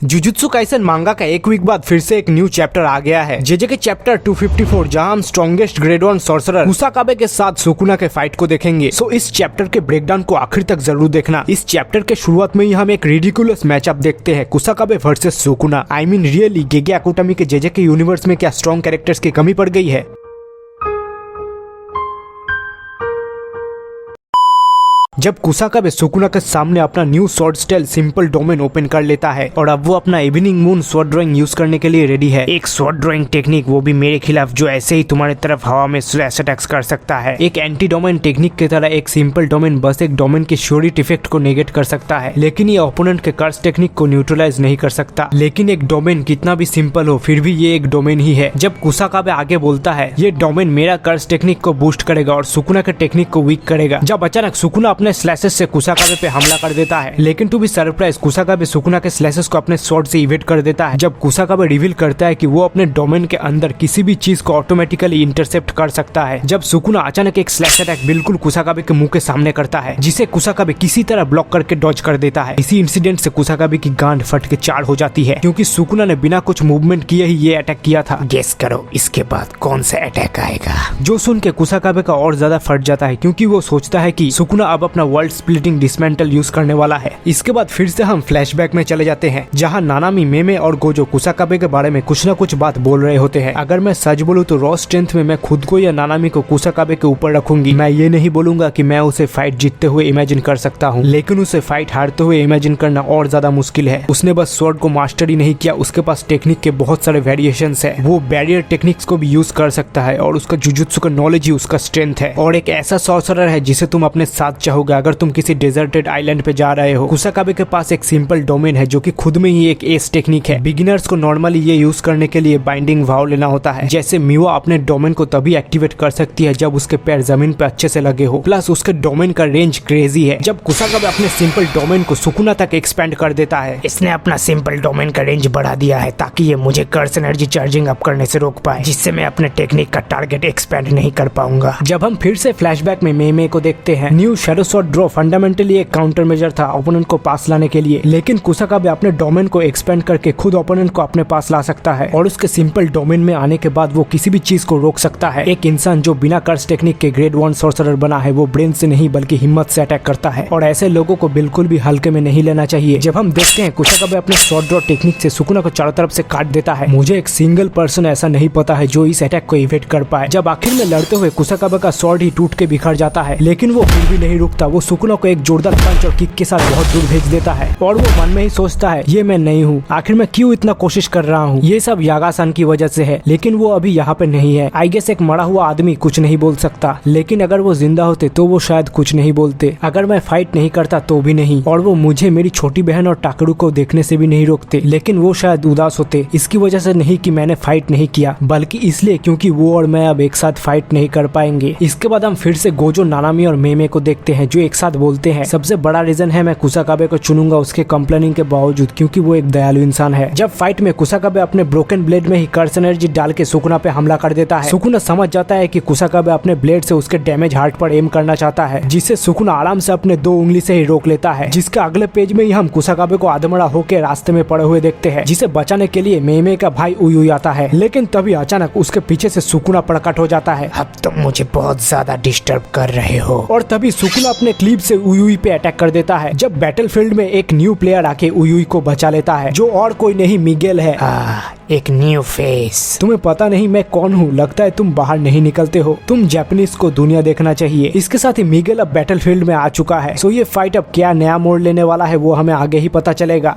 Jujutsu Kaisen मांगा का एक वीक बाद फिर से एक न्यू चैप्टर आ गया है, जेजे के चैप्टर 254, जहां हम स्ट्रॉन्गेस्ट ग्रेड 1 सॉर्सरर कुसाकाबे के साथ सुकुना के फाइट को देखेंगे। सो इस चैप्टर के ब्रेकडाउन को आखिर तक जरूर देखना। इस चैप्टर के शुरुआत में ही हम एक रिडिकुलस मैचअप देखते हैं, Kusakabe versus Sukuna. I mean really Gege Akutami के जेजे के यूनिवर्स में क्या स्ट्रॉन्ग कैरेक्टर्स की कमी पड़ गई है? जब कुसाकाबे सुकुना के सामने अपना new sword style simple domain open कर लेता है और अब वो अपना evening moon sword drawing use करने के लिए रेडी है। एक स्वॉर्ड ड्राइंग टेक्निक, वो भी मेरे खिलाफ, जो ऐसे ही तुम्हारे तरफ हवा में स्लैश अटैक्स कर सकता है। एक एंटी डोमेन टेक्निक की तरह एक सिंपल डोमेन बस एक डोमेन के श्योरिट इफेक्ट को नेगेट कर सकता है, लेकिन ये ओपोनेंट के कर्स टेक्निक को न्यूट्रलाइज नहीं कर सकता। लेकिन एक डोमेन कितना भी सिंपल हो, फिर भी ये एक डोमेन ही है। जब कुसाकाबे आगे बोलता है ये डोमेन मेरा कर्स टेक्निक को बूस्ट करेगा और सुकुना के टेक्निक को वीक करेगा, जब अचानक सुकुना अपने स्लैशेस से कुसाकाबे पे हमला कर देता है। लेकिन टू बी सरप्राइज, कुसाकाबे सुकुना के स्लैशेस को अपने स्वॉर्ड से इवेट कर देता है। जब कुसाकाबे रिवील करता है कि वो अपने डोमेन के अंदर किसी भी चीज को ऑटोमेटिकली इंटरसेप्ट कर सकता है, जब सुकुना अचानक एक स्लैश अटैक बिल्कुल कुसाकाबे के मुंह के सामने करता है, जिसे कुसाकाबे किसी तरह ब्लॉक करके डॉज कर देता है। इसी इंसिडेंट से कुसाकाबे की गांड फट के चार हो जाती है, क्योंकि सुकुना ने बिना कुछ मूवमेंट किए ही ये अटैक किया था। गेस करो इसके बाद कौन सा अटैक आएगा? जो सुन के कुसाकाबे का और ज्यादा फट जाता है, क्योंकि वो सोचता है कि सुकुना अब अपना वर्ल्ड स्प्लिटिंग डिसमेंटल यूज करने वाला है। इसके बाद फिर से हम फ्लैशबैक में चले जाते हैं, जहां नानामी, मेमे और गोजो कुसाकाबे के बारे में कुछ न कुछ बात बोल रहे होते हैं। अगर मैं सच बोलूं तो रॉ स्ट्रेंथ में मैं खुद को या नानामी को कुसाकाबे के ऊपर रखूंगी। मैं ये नहीं बोलूंगा कि मैं उसे फाइट जीतते हुए इमेजिन कर सकता हूँ, लेकिन उसे फाइट हारते हुए इमेजिन करना और ज्यादा मुश्किल है। उसने बस स्वॉर्ड को मास्टर ही नहीं किया, उसके पास टेक्निक के बहुत सारे वेरिएशंस है। वो बैरियर टेक्निक्स को भी यूज कर सकता है और उसका जुजुत्सु का नॉलेज ही उसका स्ट्रेंथ है। और एक ऐसा सॉर्सरर है जिसे तुम अपने साथ चाहोगे अगर तुम किसी डेजर्टेड आइलैंड पे जा रहे हो। कुसाकाबे के पास एक सिंपल डोमेन है जो कि खुद में ही एक एस टेक्निक है। बिगिनर्स को नॉर्मली ये यूज करने के लिए बाइंडिंग वाव लेना होता है। जैसे मिवा अपने डोमेन को तभी एक्टिवेट कर सकती है जब उसके पैर जमीन पे अच्छे से लगे हो, प्लस उसके डोमेन का रेंज क्रेजी है। जब कुसाकाबे अपने सिंपल डोमेन को सुकुना तक एक्सपेंड कर देता है, इसने अपना सिंपल डोमेन का रेंज बढ़ा दिया है ताकि ये मुझे कर्स एनर्जी चार्जिंग अप करने से रोक पाए, जिससे मैं अपने टेक्निक का टारगेट एक्सपेंड नहीं कर पाऊंगा। जब हम फिर से फ्लैशबैक में मेमे को देखते हैं, new shadow sword draw fundamentally एक काउंटर मेजर था ओपोनेंट को पास लाने के लिए, लेकिन कुसाकाबे अपने डोमेन को एक्सपेंड करके खुद ओपोनेंट को अपने पास ला सकता है और उसके सिंपल डोमेन में आने के बाद वो किसी भी चीज को रोक सकता है। एक इंसान जो बिना कर्स टेक्निक के ग्रेड 1 सॉर्सरर बना है, वो ब्रेन से नहीं बल्कि हिम्मत से अटैक करता है और ऐसे लोगों को बिल्कुल भी हल्के में नहीं लेना चाहिए। जब हम देखते हैं कुसाकाबे अपने स्वॉर्ड ड्रॉ टेक्निक से सुकुना को चारों तरफ से काट देता है, मुझे एक सिंगल पर्सन ऐसा नहीं पता है जो इस अटैक को इवेट कर पाए। जब आखिर में लड़ते हुए कुसाकाबे का स्वॉर्ड ही टूट के बिखर जाता है, लेकिन वो फिर भी नहीं रुकता। वो सुकुना को एक जोरदार पंच और किक के साथ बहुत दूर भेज देता है और वो मन में ही सोचता है ये मैं नहीं हूँ, आखिर मैं क्यों इतना कोशिश कर रहा हूँ, ये सब यागा-सान की वजह से है। लेकिन वो अभी यहाँ पे नहीं है। आई गेस एक मरा हुआ आदमी कुछ नहीं बोल सकता, लेकिन अगर वो जिंदा होते तो वो शायद कुछ नहीं बोलते। अगर मैं फाइट नहीं करता तो भी नहीं, और वो मुझे, मेरी छोटी बहन और टाकरू को देखने से भी नहीं रोकते, लेकिन वो शायद उदास होते। इसकी वजह से नहीं कि मैंने फाइट नहीं किया, बल्कि इसलिए क्योंकि वो और मैं अब एक साथ फाइट नहीं कर पाएंगे। इसके बाद हम फिर से गोजो, नानामी और मेमे को देखते हैं जो एक साथ बोलते हैं, सबसे बड़ा रीजन है मैं कुसाकाबे को चुनूंगा उसके कंप्लेनिंग के बावजूद, क्योंकि वो एक दयालु इंसान है। जब फाइट में कुसाकाबे अपने ब्रोकन ब्लेड में ही कर्स एनर्जी डाल के सुकुना पे हमला कर देता है, सुकुना समझ जाता है कि कुसाकाबे अपने ब्लेड से उसके डैमेज हार्ट पर एम करना चाहता है, जिसे सुकुना आराम से अपने 2 उंगली से ही रोक लेता है। जिसके अगले पेज में ही हम कुसाकाबे को आधमरा होकर रास्ते में पड़े हुए देखते हैं, जिसे बचाने के लिए मेमे का भाई उयुई आता है। लेकिन तभी अचानक उसके पीछे से सुकुना प्रकट हो जाता है। अब तुम मुझे बहुत ज्यादा डिस्टर्ब कर रहे हो। और तभी सुकुना अपने क्लीव से उयुई पे अटैक कर देता है। जब बैटलफील्ड में एक न्यू प्लेयर आके उयुई को बचा लेता है, जो और कोई नहीं मिगेल है। एक न्यू फेस। तुम्हें पता नहीं मैं कौन हूँ, लगता है तुम बाहर नहीं निकलते हो, तुम जापानीज को दुनिया देखना चाहिए। इसके साथ ही मिगेल अब बैटलफील्ड में आ चुका है। सो ये फाइट अब क्या नया मोड़ लेने वाला है वो हमें आगे ही पता चलेगा।